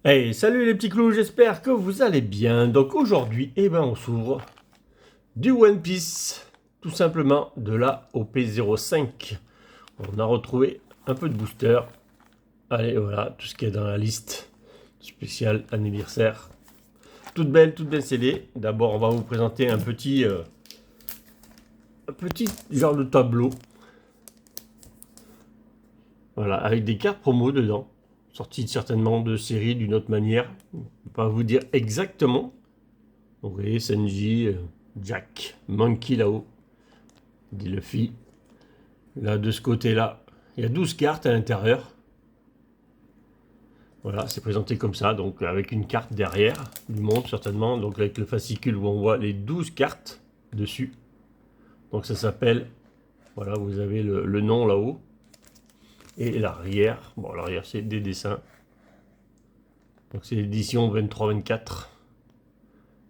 Hey, salut les petits clous, j'espère que vous allez bien. Donc aujourd'hui, on s'ouvre du One Piece, tout simplement de la OP05. On a retrouvé un peu de booster. Allez, voilà, tout ce qui est dans la liste spéciale anniversaire. Toutes belles scellées. D'abord, on va vous présenter un petit genre de tableau. Voilà, avec des cartes promo dedans. Sorties certainement de séries d'une autre manière. Je ne peux pas vous dire exactement. Donc, vous voyez, Sanji, Jack, Monkey là-haut, dit Luffy. Là, de ce côté-là, il y a 12 cartes à l'intérieur. Voilà, c'est présenté comme ça, donc avec une carte derrière, du monde certainement, donc avec le fascicule où on voit les 12 cartes dessus. Donc ça s'appelle, voilà, vous avez le nom là-haut. Et l'arrière, bon, l'arrière c'est des dessins. Donc c'est l'édition 23-24,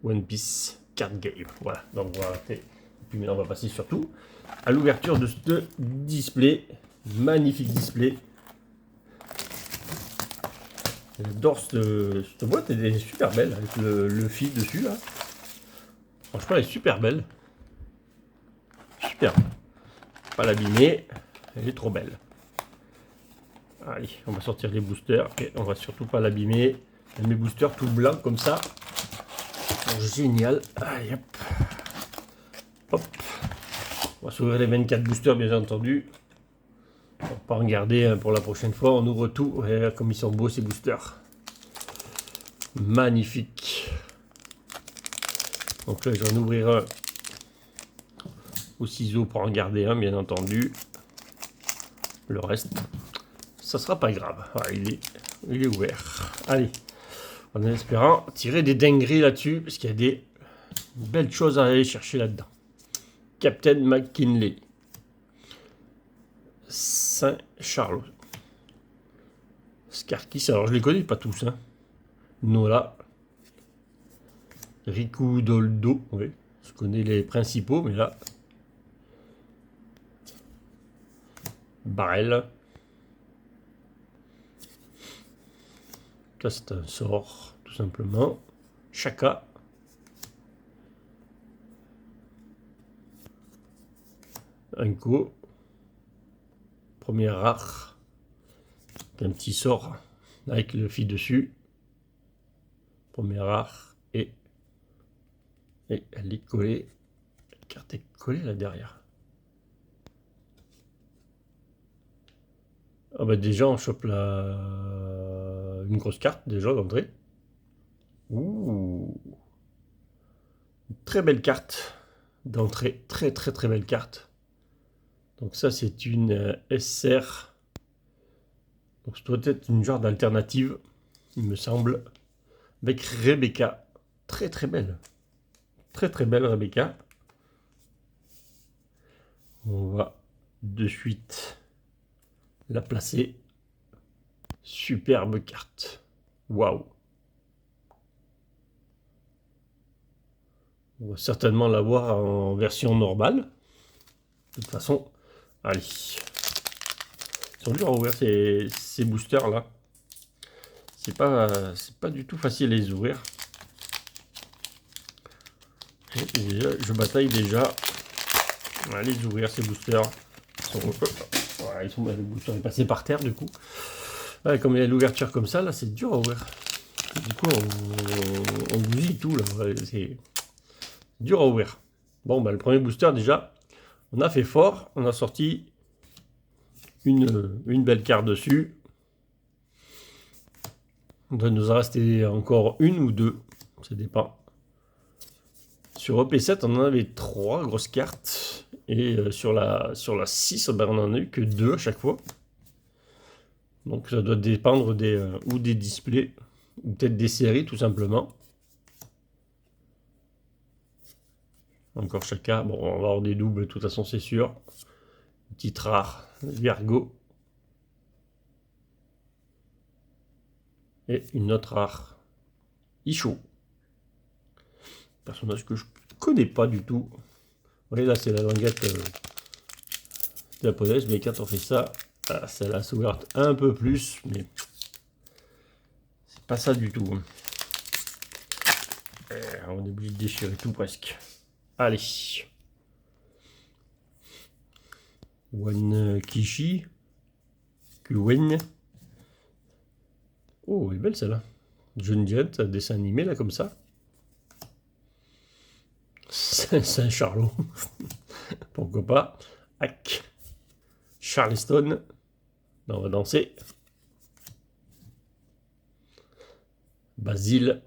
One Piece Card Game. Voilà, donc voilà. Et puis maintenant on va passer surtout à l'ouverture de ce display, magnifique display. J'adore cette boîte, elle est super belle avec le Luffy dessus là. Franchement, elle est super belle. Super. Pas l'abîmer, elle est trop belle. Allez, on va sortir les boosters et on va surtout pas l'abîmer. Mes boosters tout blancs comme ça. Génial. Allez, hop. Hop. On va s'ouvrir les 24 boosters bien entendu. On va pas en garder pour la prochaine fois. On ouvre tout. Et comme ils sont beaux ces boosters. Magnifique. Donc là, j'en ouvrirai un au ciseau pour en garder un, bien entendu. Le reste, ça sera pas grave. Voilà, il est ouvert. Allez, en espérant tirer des dingueries là-dessus, parce qu'il y a des belles choses à aller chercher là-dedans. Captain McKinley. Saint-Charles. Scarkis, alors je les connais pas tous. Hein. Nola. Riku Doldo. Oui, je connais les principaux, mais là. Barrel. Ça, c'est un sort, tout simplement. Chaka. Unko. Premier rare. Un petit sort avec le fil dessus. Premier rare. Et elle est collée. La carte est collée là derrière. Ah bah déjà on chope une grosse carte déjà d'entrée. Ouh. Très belle carte d'entrée. Très belle carte. Donc ça c'est une SR. Donc ça doit être une genre d'alternative, il me semble. Avec Rebecca. Très belle. Très belle Rebecca. On va de suite la placer. Superbe carte. Waouh. On va certainement l'avoir en version normale. De toute façon, allez. Ils sont durs à ouvrir ces boosters là. C'est pas du tout facile à les ouvrir. Et déjà, je bataille déjà à les ouvrir ces boosters. Voilà, le booster est passé par terre du coup. Ouais, comme il y a l'ouverture comme ça, là c'est dur à ouvrir. Du coup on bousille tout là. Ouais, c'est dur à ouvrir. Bon bah le premier booster déjà, on a fait fort, on a sorti une belle carte dessus. Il doit nous en rester encore une ou deux, ça dépend. Sur EP7, on en avait 3 grosses cartes. Et sur la 6, ben, on en a eu que 2 à chaque fois. Donc ça doit dépendre ou des displays, ou peut-être des séries tout simplement. Encore chacun. Bon, on va avoir des doubles, de toute façon c'est sûr. Petite rare, Virgo. Et une autre rare, Isho. Personnage que je connais pas du tout. Vous voyez là c'est la languette japonaise, mais quand on fait ça, celle-là s'ouvre un peu plus, mais pas ça du tout. On est obligé de déchirer tout presque. Allez. One Kishi. Kuwen. Oh, elle est belle celle-là. John Jet, dessin animé là comme ça. Saint-Charlot. Pourquoi pas. Hack. Charleston. Là, on va danser. Basile.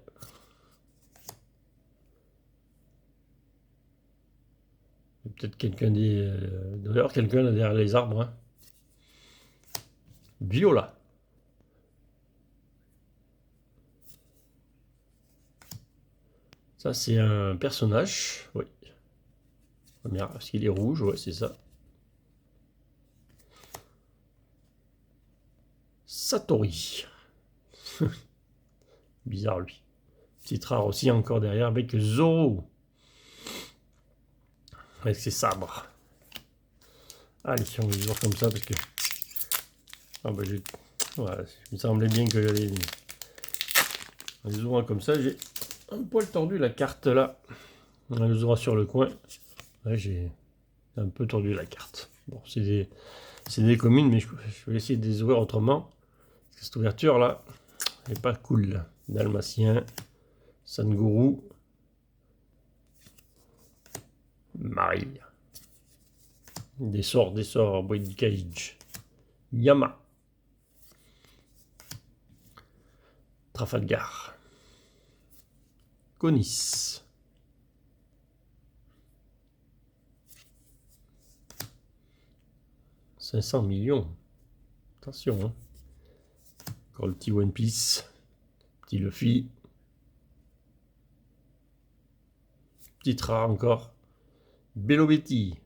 Peut-être quelqu'un dit. D'ailleurs, quelqu'un là derrière les arbres. Hein. Viola. Ça, c'est un personnage. Oui. Première, parce qu'il est rouge, ouais, c'est ça. Satori. Bizarre, lui. Petit rare aussi encore derrière avec Zoro. Avec ses sabres. Allez, on va les voir comme ça parce que. Ah bah voilà, il me semblait bien que j'allais les ouvrir comme ça. J'ai un poil tordu la carte là. On les aura sur le coin. Ouais, j'ai un peu tordu la carte. Bon, c'est des communes, mais je vais essayer de les ouvrir autrement. Parce que cette ouverture là, elle n'est pas cool. Dalmatien, Sanguru, Marie. Des sorts, Bright Cage. Yama. Trafalgar. Conis. « 500 millions. Attention. Hein. Encore le petit One Piece. Petit Luffy. Petit rare encore. Bello Betty.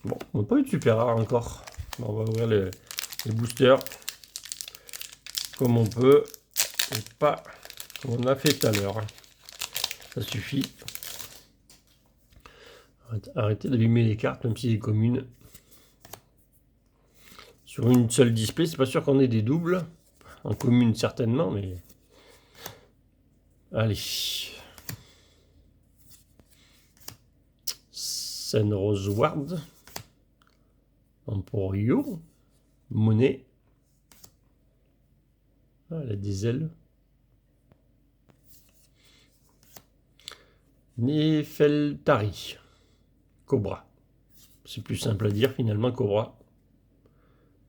Bon, on n'a pas eu de super rare encore. On va ouvrir les boosters comme on peut et pas comme on a fait tout à l'heure. Ça suffit. Arrêtez d'abîmer les cartes, même si les communes. Sur une seule display, c'est pas sûr qu'on ait des doubles. En commune, certainement, mais. Allez. Senrose Ward. Emporio. Monnaie. Ah, elle a des ailes. Nefeltari. Cobra. C'est plus simple à dire finalement, Cobra.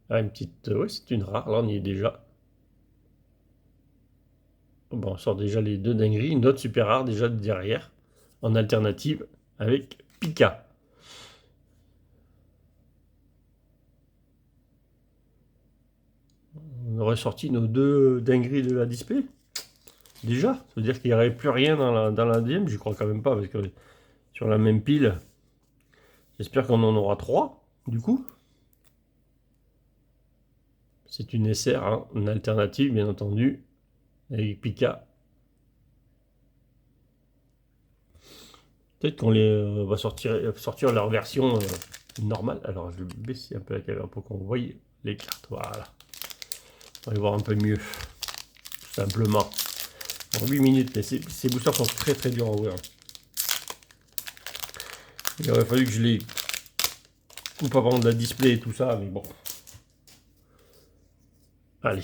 Ah, une petite. Ouais, c'est une rare. Là, on y est déjà. Bon, on sort déjà les deux dingueries. Une autre super rare déjà derrière. En alternative avec Pika. On aurait sorti nos deux dingueries de la display. Déjà, ça veut dire qu'il n'y aurait plus rien dans la DM. J'y crois quand même pas parce que sur la même pile, j'espère qu'on en aura 3 du coup. C'est une SR, hein, une alternative bien entendu, avec Pika. Peut-être qu'on va sortir leur version normale. Alors je vais baisser un peu la caméra pour qu'on voie les cartes. Voilà. On va les voir un peu mieux. Tout simplement. En 8 minutes, mais ces boosters sont très très durs à ouvrir. Il aurait fallu que je les coupe avant de la display et tout ça, mais bon. Allez.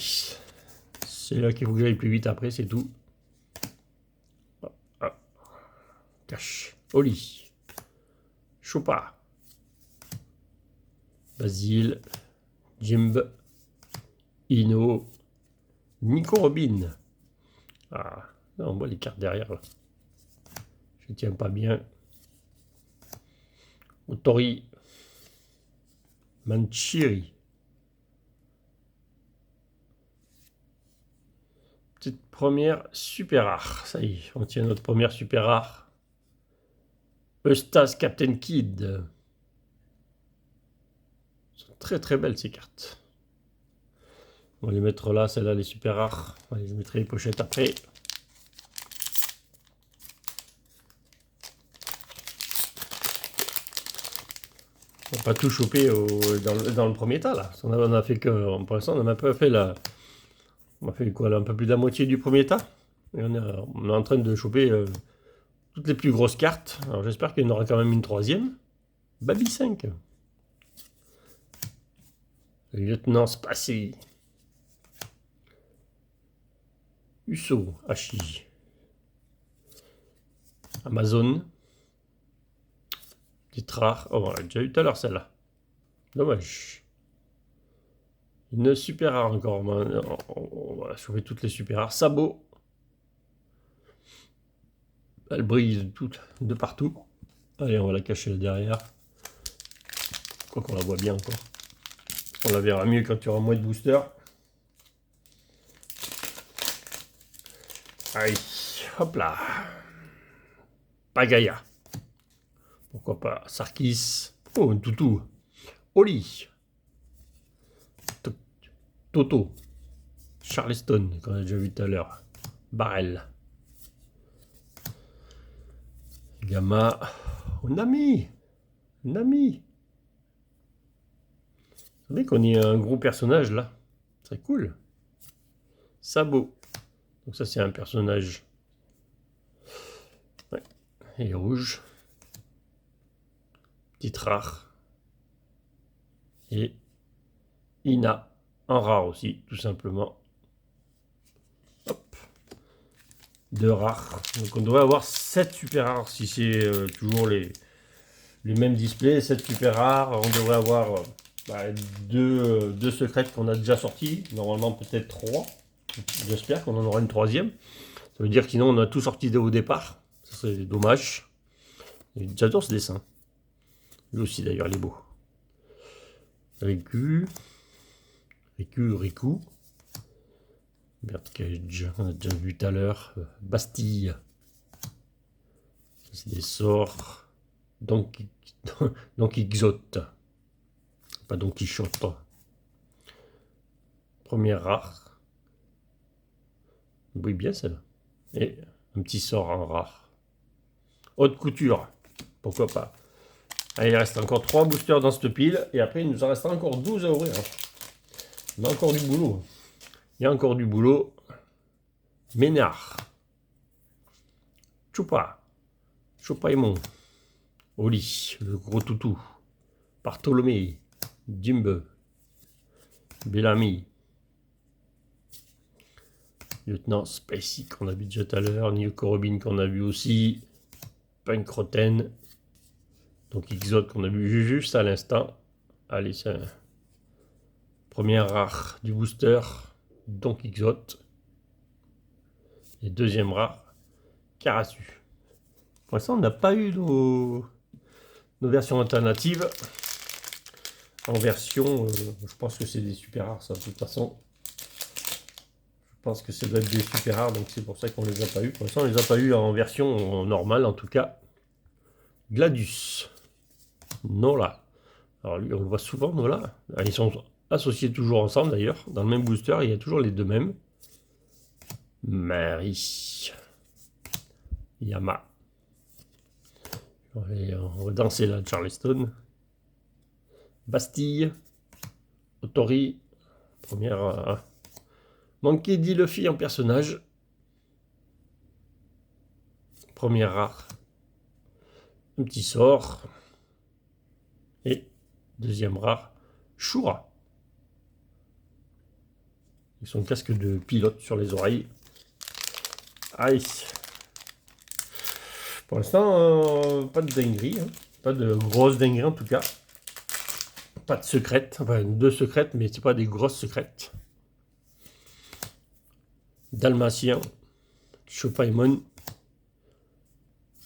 C'est là qu'il faut que j'aille plus vite après, c'est tout. Ah. Cache. Oli. Choupa. Basile. Jimb. Ino. Nico Robin. Ah, non, on voit les cartes derrière. Là. Je tiens pas bien. Otori. Manchiri. Petite première super rare. Ça y est, on tient notre première super rare. Eustace Captain Kid. Sont très très belles ces cartes. On va les mettre là, celle-là, les super rares. Allez, je mettrai les pochettes après. On va pas tout choper dans le premier tas là. On a fait que, pour l'instant, on n'a même pas fait On a fait quoi là, un peu plus de la moitié du premier tas. Et on est en train de choper toutes les plus grosses cartes. Alors j'espère qu'il y en aura quand même une troisième. Baby 5. Lieutenant Spassy. Uso, Hachi. Amazon. Petite rare. Oh, on l'a déjà eu tout à l'heure celle-là. Dommage. Une super rare encore. On va choper toutes les super rares. Sabot. Elle brille de partout. Allez, on va la cacher là derrière. Quoi qu'on la voit bien encore. On la verra mieux quand il y aura moins de boosters. Allez, hop là. Pagaya. Pourquoi pas Sarkis. Oh, un toutou. Oli. Toto. Charleston, qu'on a déjà vu tout à l'heure. Barrel. Gamma. Oh, Nami. Nami. Vous savez qu'on est un gros personnage là. C'est cool. Sabot. Donc ça c'est un personnage. Ouais. Et rouge. Petite rare. Et Ina. En rare aussi, tout simplement. Hop. 2 rares. Donc on devrait avoir 7 super rares si c'est toujours les mêmes displays. 7 super rares. On devrait avoir 2 secrètes qu'on a déjà sorties. Normalement peut-être 3. J'espère qu'on en aura une troisième. Ça veut dire que sinon on a tout sorti au départ. Ça serait dommage. J'adore ce dessin. Lui aussi d'ailleurs il est beau. Riku. Birdcage, on a déjà vu tout à l'heure. Bastille. C'est des sorts. Don Quixote. Pas Don Quichotte. Première rare. Oui, bien celle-là. Et un petit sort en rare. Haute couture. Pourquoi pas. Allez, il reste encore 3 boosters dans cette pile. Et après, il nous en restera encore 12 à ouvrir. On a encore du boulot. Il y a encore du boulot. Ménard. Chopaimon. Oli, le gros toutou. Bartholomé. Jimbe. Bellamy. Lieutenant Spacey qu'on a vu déjà tout à l'heure. Nico Robin qu'on a vu aussi. Pankroten. Donc Exote qu'on a vu juste à l'instant. Allez, c'est un... Première rare du booster. Donc Exote. Et deuxième rare. Karasu. Pour l'instant, on n'a pas eu nos versions alternatives. En version, je pense que c'est des super rares, ça, de toute façon. Je pense que ça doit être des super rares, donc c'est pour ça qu'on les a pas eu. Pour l'instant, on les a pas eu en version normale, en tout cas. Gladius. Nola. Alors lui, on le voit souvent, Nola. Ils sont associés toujours ensemble, d'ailleurs. Dans le même booster, il y a toujours les deux mêmes. Marie. Yama. Allez, on va danser là, Charleston. Bastille. Otori. Première... Monkey D. Luffy en personnage. Première rare. Un petit sort. Et deuxième rare. Shura. Avec son casque de pilote sur les oreilles. Allez. Pour l'instant, pas de dinguerie. Hein. Pas de grosses dingueries en tout cas. Pas de secrètes. Enfin, 2 secrètes, mais c'est pas des grosses secrètes. Dalmatien. Chopaimon.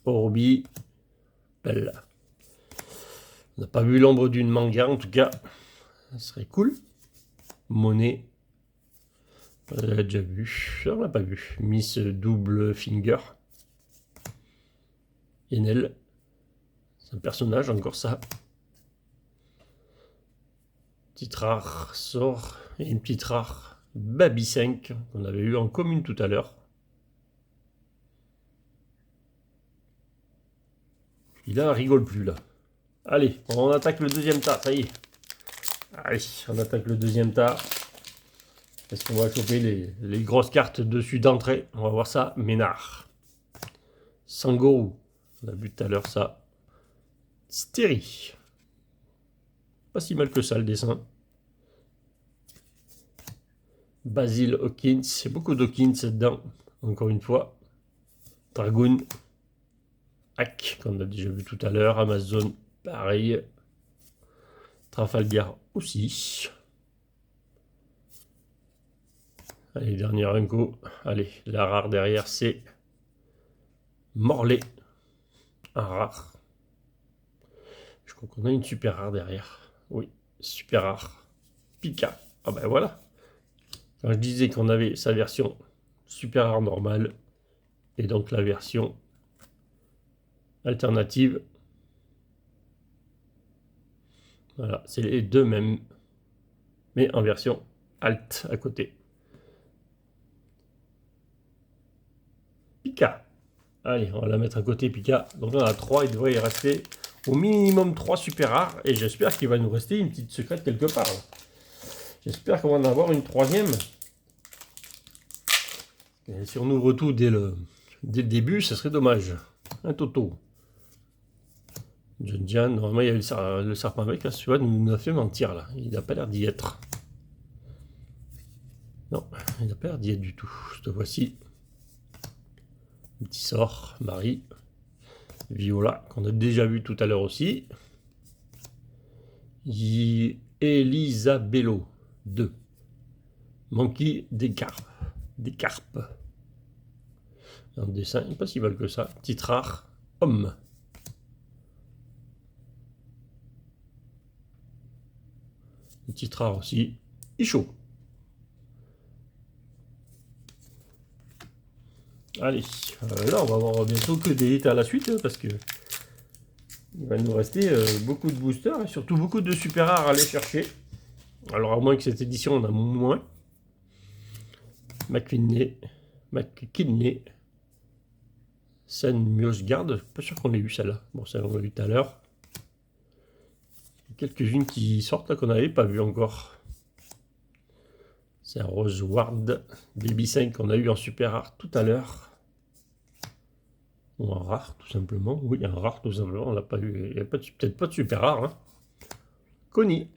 Orbi. Belle. On n'a pas vu l'ombre d'une manga en tout cas. Ça serait cool. Monnaie. On l'a déjà vu. On l'a pas vu. Miss Double Finger. Enel. C'est un personnage, encore ça. Petite rare sort. Et une petite rare Baby 5 qu'on avait eu en commune tout à l'heure. Il a rigole plus là. Allez, on attaque le deuxième tas, ça y est. Allez, on attaque le deuxième tas. Est-ce qu'on va choper les grosses cartes dessus d'entrée? On va voir ça. Ménard. Sangorou. On a vu tout à l'heure ça. Stéry. Pas si mal que ça le dessin. Basil Hawkins. C'est beaucoup d'Hawkins dedans. Encore une fois. Dragoon. Hack, qu'on a déjà vu tout à l'heure. Amazon, pareil. Trafalgar aussi. Allez, dernier Runco. Allez, la rare derrière, c'est Morlaix. Un rare. Je crois qu'on a une super rare derrière. Oui, super rare. Pika. Ah ben voilà. Quand je disais qu'on avait sa version super rare normale, et donc la version alternative. Voilà, c'est les deux mêmes, mais en version alt à côté. Pika. Allez, on va la mettre à côté, Pika. Donc on a 3, il devrait y rester au minimum 3 super rares. Et j'espère qu'il va nous rester une petite secrète quelque part. J'espère qu'on va en avoir une troisième. Et si on ouvre tout dès le début, ce serait dommage. Un Toto. John Jan, normalement il y avait le serpent avec, là, celui-là nous a fait mentir là. Il n'a pas l'air d'y être. Non, il n'a pas l'air d'y être du tout. Cette voici. Un petit sort, Marie. Viola, qu'on a déjà vu tout à l'heure aussi. Elisabello 2. Monkey des carpes. Des carpes. Un dessin, pas si mal que ça. Titre rare, homme. Un titre rare aussi, Icho. Allez, là on va avoir bientôt que des hits à la suite, hein, parce que il va nous rester beaucoup de boosters et surtout beaucoup de super rares à aller chercher. Alors à moins que cette édition on a moins. McKinley, Sen Miosgard, pas sûr qu'on l'ait eu celle-là. Bon, ça on l'a vu tout à l'heure. Quelques-unes qui sortent là qu'on n'avait pas vu encore. C'est un Roseward Baby 5 qu'on a eu en super rare tout à l'heure. Ou un rare tout simplement. Oui, un rare tout simplement. On l'a pas eu. Il n'y a peut-être pas de super rare. Hein. Connie.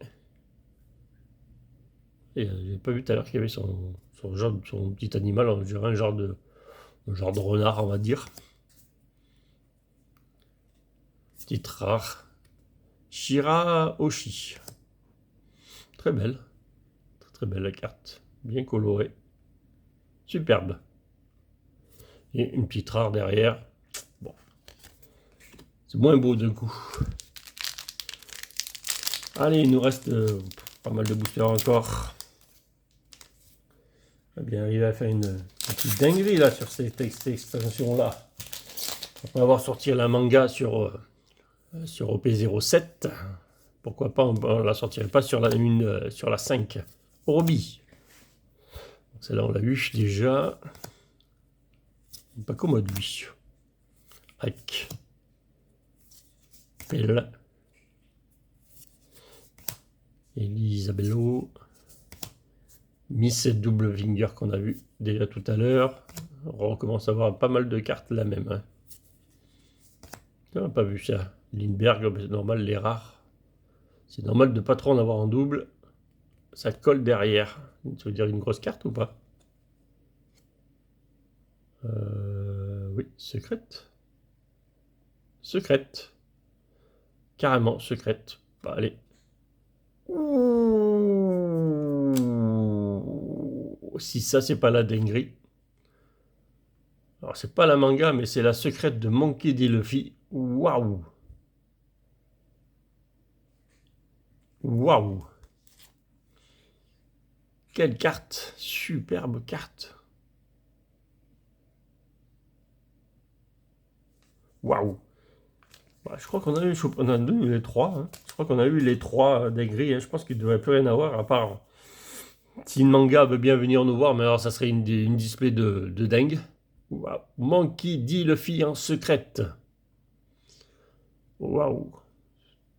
Et j'ai pas vu tout à l'heure qu'il y avait son petit animal, on dirait un genre de renard, on va dire. Petite rare. Shira Oshi. Très belle. Très, très belle la carte. Bien colorée. Superbe. Et une petite rare derrière. Bon. C'est moins beau d'un coup. Allez, il nous reste pas mal de boosters encore. On va bien arriver à faire une petite dinguerie là sur cette extension là. Après avoir sorti la manga sur OP07, pourquoi pas on la sortirait pas sur la 5 Orobi. Celle-là on l'a eu déjà. Pas commode lui. Hack. Pelle. Elisabello. Miss Double Finger qu'on a vu déjà tout à l'heure. On recommence à avoir pas mal de cartes la même. Hein. On n'a pas vu ça. Lindbergh, c'est normal, les rares. C'est normal de pas trop en avoir en double. Ça colle derrière. Ça veut dire une grosse carte ou pas? Oui, secrète. Secrète. Carrément, secrète. Bah, allez. Ouh, si ça, c'est pas la dinguerie. Alors, c'est pas la manga, mais c'est la secrète de Monkey D. Luffy. Waouh! Waouh! Quelle carte! Superbe carte! Waouh! Bah, je crois qu'on a eu les trois. Hein. Je crois qu'on a eu les trois dingueries. Hein. Je pense qu'il ne devrait plus rien avoir, à part si une manga veut bien venir nous voir, mais alors ça serait une display de dingue. Waouh! Monkey D. Luffy en secrète. Waouh!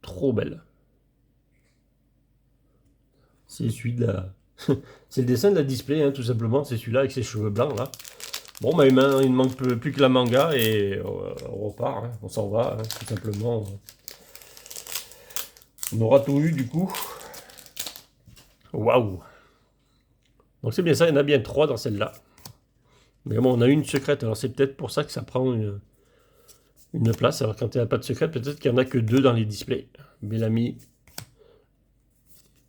Trop belle. C'est celui de C'est le dessin de la display, hein, tout simplement. C'est celui-là avec ses cheveux blancs, là. Bon, bah, il ne manque plus que la manga et on repart. Hein. On s'en va, hein, tout simplement. On aura tout eu, du coup. Waouh! Donc c'est bien ça, il y en a bien 3 dans celle-là. Mais bon, on a une secrète, alors c'est peut-être pour ça que ça prend une place. Alors quand il n'y a pas de secrète, peut-être qu'il n'y en a que 2 dans les displays. Bellamy.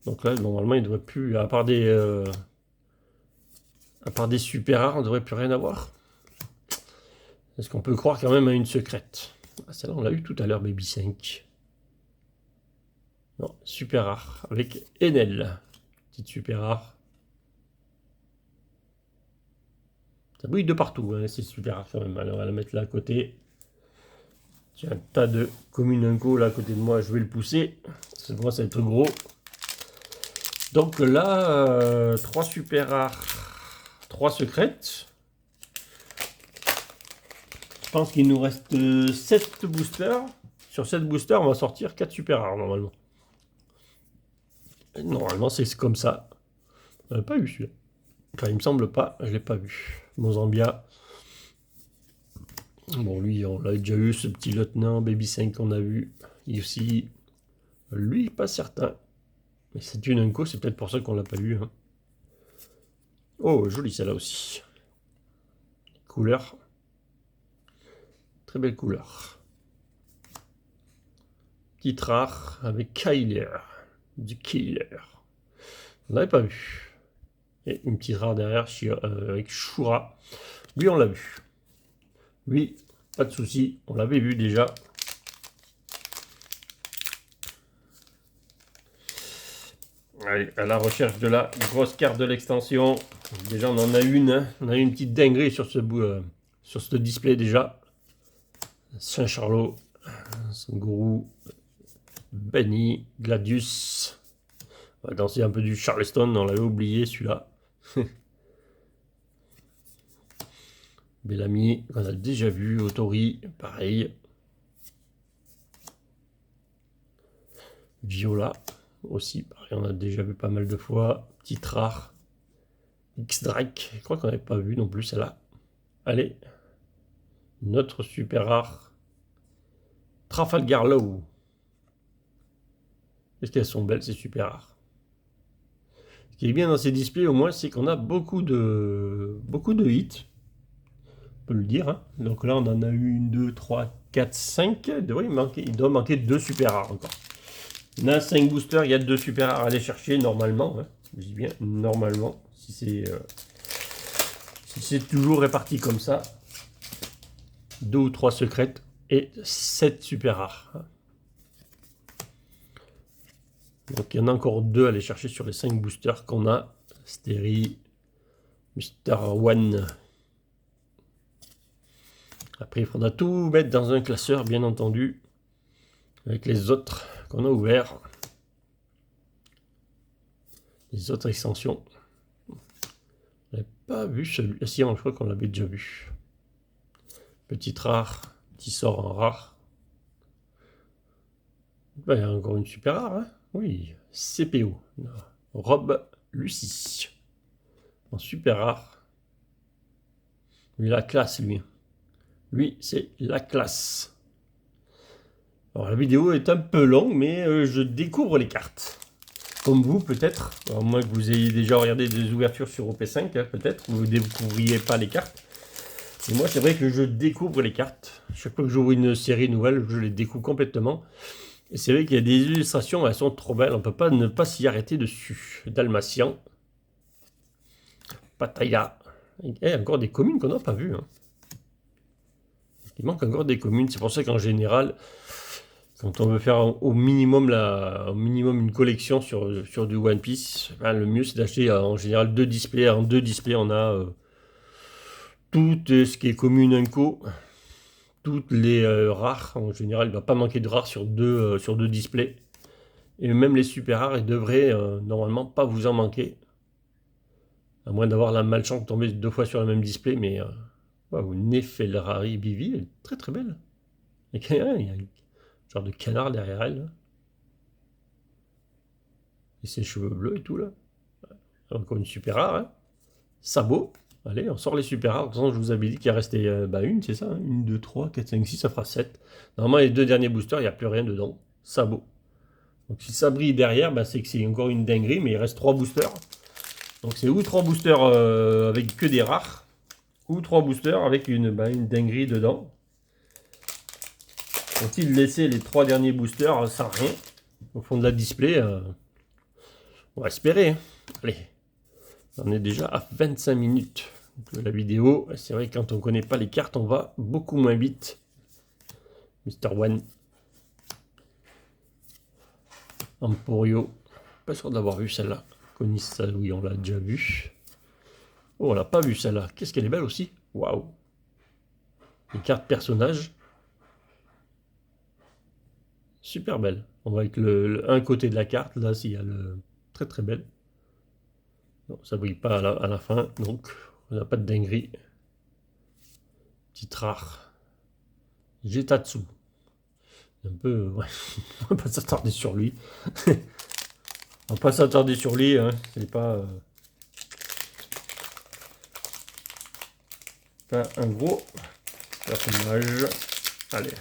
Donc là, normalement, il ne devrait plus, à part des super rares, on ne devrait plus rien avoir. Est-ce qu'on peut croire quand même à une secrète? Ah, celle-là, on l'a eu tout à l'heure, Baby 5. Non, super rare, avec Enel. Petite super rare. Ça brille de partout, hein, c'est super rare quand même. Alors, on va la mettre là à côté. J'ai un tas de Commununco là à côté de moi, je vais le pousser. Ça commence à être gros. Donc là, 3 super rares, 3 secrètes. Je pense qu'il nous reste 7 boosters. Sur 7 boosters, on va sortir 4 super rares normalement. Normalement, c'est comme ça. On n'a pas eu celui-là. Enfin, il me semble pas, je l'ai pas vu. Mozambia. Bon, lui, on l'a déjà eu, ce petit lieutenant, Baby 5 qu'on a vu. Ici, lui, pas certain. Mais c'est une Unco, c'est peut-être pour ça qu'on l'a pas eu. Hein. Oh, jolie celle-là aussi. Couleur. Très belle couleur. Petite rare avec Kyler. Du Killer. On l'avait pas vu. Et une petite rare derrière avec Shura. Lui, on l'a vu. Lui, pas de souci, on l'avait vu déjà. Allez, à la recherche de la grosse carte de l'extension. Déjà, on en a une. Hein. On a eu une petite dinguerie sur ce sur ce display déjà. Saint-Charlot, Gourou, Benny, Gladius. On va danser un peu du Charleston, on l'avait oublié celui-là. Bellamy, on a déjà vu. Autori, pareil. Viola, aussi, pareil, on a déjà vu pas mal de fois. Petite rare. X-Drake, je crois qu'on n'avait pas vu non plus celle-là. Allez, notre super rare. Trafalgar Law. Qu'est-ce qu'elles sont belles, ces super rares. Ce qui est bien dans ces displays, au moins, c'est qu'on a beaucoup de hits. On peut le dire. Hein. Donc là, on en a eu 1, 2, 3, 4, 5. Il doit manquer 2 super rares encore. On a 5 boosters, il y a 2 super rares à aller chercher normalement. Hein. Je dis bien normalement. Si c'est toujours réparti comme ça. 2 ou 3 secrètes et 7 super rares. Donc il y en a encore 2 à aller chercher sur les 5 boosters qu'on a. Stéry, Mister One. Après, il faudra tout mettre dans un classeur, bien entendu, avec les autres qu'on a ouverts. Les autres extensions. On n'avait pas vu celui-là. Si, je crois qu'on l'avait déjà vu. Petite rare, qui sort en rare. Ben, il y a encore une super rare, hein. Oui, CPO. Rob Lucie. En super rare. Lui, la classe, lui. Lui, c'est la classe. Alors, la vidéo est un peu longue, mais je découvre les cartes. Comme vous, peut-être. À moins que vous ayez déjà regardé des ouvertures sur OP5, hein, peut-être. Vous ne découvriez pas les cartes. Et moi, c'est vrai que je découvre les cartes. Chaque fois que j'ouvre une série nouvelle, je les découvre complètement. Et c'est vrai qu'il y a des illustrations, elles sont trop belles. On ne peut pas ne pas s'y arrêter dessus. Dalmatien. Pattaya. Et encore des communes qu'on n'a pas vues. Hein. Il manque encore des communes. C'est pour ça qu'en général, quand on veut faire au minimum une collection sur du One Piece, ben, le mieux c'est d'acheter en général 2 displays. En 2 displays, on a tout ce qui est commune Unco. Toutes les rares, en général, il ne va pas manquer de rares sur deux displays. Et même les super rares, ils devraient normalement pas vous en manquer. À moins d'avoir la malchance de tomber 2 fois sur le même display, mais wow, Nefelrari Bivi, elle est très très belle. Il y a un genre de canard derrière elle. Là. Et ses cheveux bleus et tout là. Encore une super rare. Hein. Sabot. Allez, on sort les super rares. De toute façon, je vous avais dit qu'il restait une, c'est ça. 1, 2, 3, 4, 5, 6, ça fera 7. Normalement, les 2 derniers boosters, il n'y a plus rien dedans. Sabot. Donc si ça brille derrière, c'est que c'est encore une dinguerie, mais il reste 3 boosters. Donc c'est ou 3 boosters avec que des rares, ou 3 boosters avec une dinguerie dedans. Ont-ils laissé les 3 derniers boosters sans rien au fond de la display on va espérer. Hein. Allez, on est déjà à 25 minutes de la vidéo. C'est vrai que quand on ne connaît pas les cartes, on va beaucoup moins vite. Mr. One. Emporio. Pas sûr d'avoir vu celle-là. Conissa, oui, on l'a déjà vu. Oh, on l'a pas vu celle-là. Qu'est-ce qu'elle est belle aussi. Waouh. Les cartes personnages. Super belle. On voit avec un côté de la carte. Là, s'il y a le... Très très belle. Non, ça brille pas à la fin. Donc, on n'a pas de dinguerie. Petite rare. Jetatsu. Un peu... Ouais. On va pas s'attarder sur lui. On va pas s'attarder sur lui. Hein. C'est pas... Pas un gros personnage. Allez.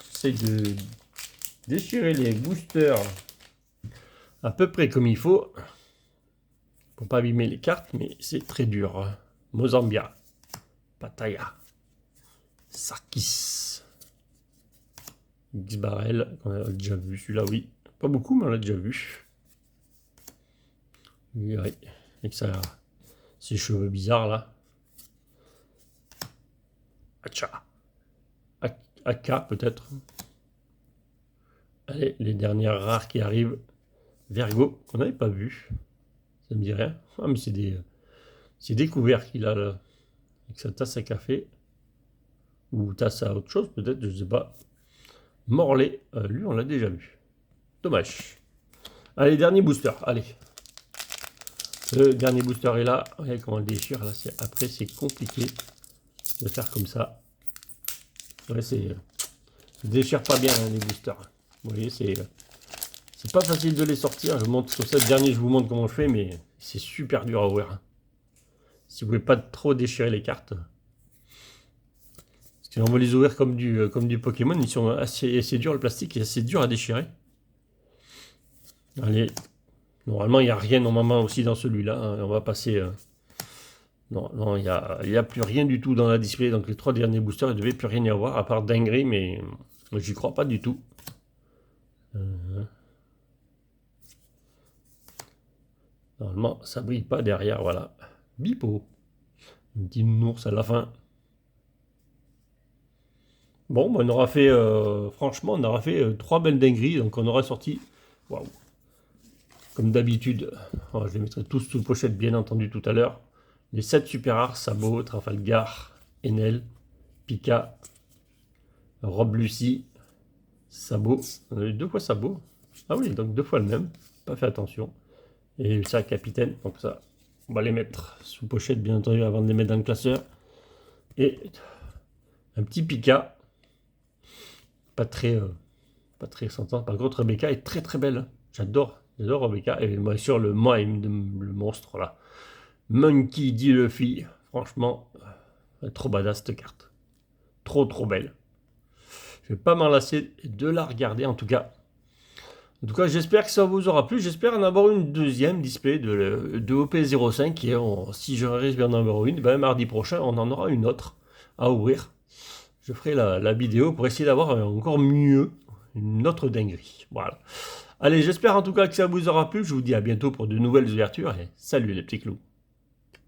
J'essaie de déchirer les boosters à peu près comme il faut pour pas abîmer les cartes, mais c'est très dur. Mozambia, Pattaya, Sarkis, X-Barrel, on a déjà vu celui-là, oui. Pas beaucoup, mais on l'a déjà vu. Oui, oui. Et que ça, ses cheveux bizarres là. Acha. Aka peut-être. Allez, les dernières rares qui arrivent. Vergo, qu'on n'avait pas vu. Ça me dit rien. Ah, mais c'est des couverts qu'il a là. Avec sa tasse à café. Ou tasse à autre chose, peut-être, je sais pas. Morlaix, lui, on l'a déjà vu. Dommage. Allez, dernier booster. Allez. Le dernier booster est là. Regardez comment on le déchire. Là, après, c'est compliqué de faire comme ça. Ouais, c'est... Je déchire pas bien hein, les boosters. Vous voyez, c'est pas facile de les sortir. Je montre sur cette dernière, je vous montre comment je fais, mais c'est super dur à ouvrir. Si vous voulez pas trop déchirer les cartes. Parce qu'on va les ouvrir comme du Pokémon. Ils sont assez durs, le plastique est assez dur à déchirer. Allez. Normalement, il n'y a rien normalement aussi dans celui-là. Hein. On va passer... Non, il n'y a plus rien du tout dans la display. Donc les 3 derniers boosters, il ne devait plus rien y avoir, à part dinguerie, mais j'y crois pas du tout. Normalement, ça brille pas derrière, voilà. Bipo. Un petit ours à la fin. Bon, on aura fait, franchement, on aura fait 3 belles dingueries, donc on aura sorti, waouh, comme d'habitude, je les mettrai tous sous pochette, bien entendu, tout à l'heure. Les 7 super rares, Sabot, Trafalgar, Enel, Pika, Rob Lucie, Sabot, 2 fois Sabot. Ah oui, donc 2 fois le même, pas fait attention. Et ça, capitaine, donc ça, on va les mettre sous pochette, bien entendu, avant de les mettre dans le classeur. Et un petit Pika, pas très sentant. Par contre, Rebecca est très très belle. J'adore Rebecca. Et bien sûr, le monstre là. Monkey D. Luffy. Franchement, trop badass cette carte. Trop belle. Je vais pas m'en lasser de la regarder en tout cas. En tout cas, j'espère que ça vous aura plu. J'espère en avoir une deuxième display de OP05. Et si je risque d'en avoir une, mardi prochain, on en aura une autre à ouvrir. Je ferai la vidéo pour essayer d'avoir encore mieux une autre dinguerie. Voilà. Allez, j'espère en tout cas que ça vous aura plu. Je vous dis à bientôt pour de nouvelles ouvertures. Et salut les petits clous.